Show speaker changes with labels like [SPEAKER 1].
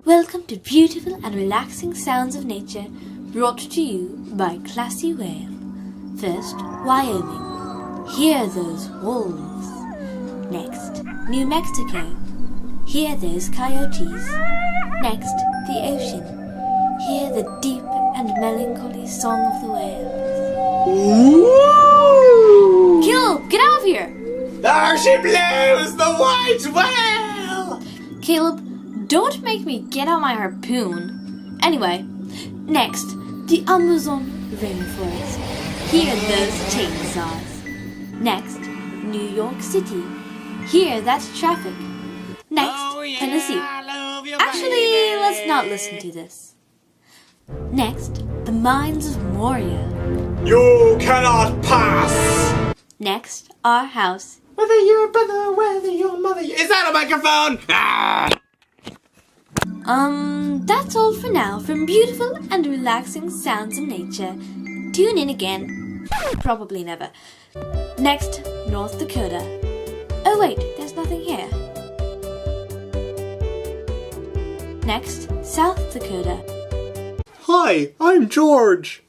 [SPEAKER 1] Welcome to beautiful and relaxing sounds of nature brought to you by Classy Whale. First, Wyoming. Hear those wolves. Next, New Mexico. Hear those coyotes. Next, the ocean. Hear the deep and melancholy song of the whales. Caleb, get out of here!
[SPEAKER 2] There she blows, the white whale!
[SPEAKER 1] Caleb, don't make me get out my harpoon. Anyway, next, the Amazon rainforest. Hear those chainsaws. Next, New York City. Hear that traffic. Next, Tennessee. Actually, let's not listen to this. Next, the mines of Moria.
[SPEAKER 2] You cannot pass!
[SPEAKER 1] Next, our house.
[SPEAKER 2] Whether your brother, whether your mother... Is that a microphone? Ah!
[SPEAKER 1] That's all for now from beautiful and relaxing sounds of nature. Tune in again. Probably never. Next, North Dakota. Oh wait, there's nothing here. Next, South Dakota.
[SPEAKER 2] Hi, I'm George.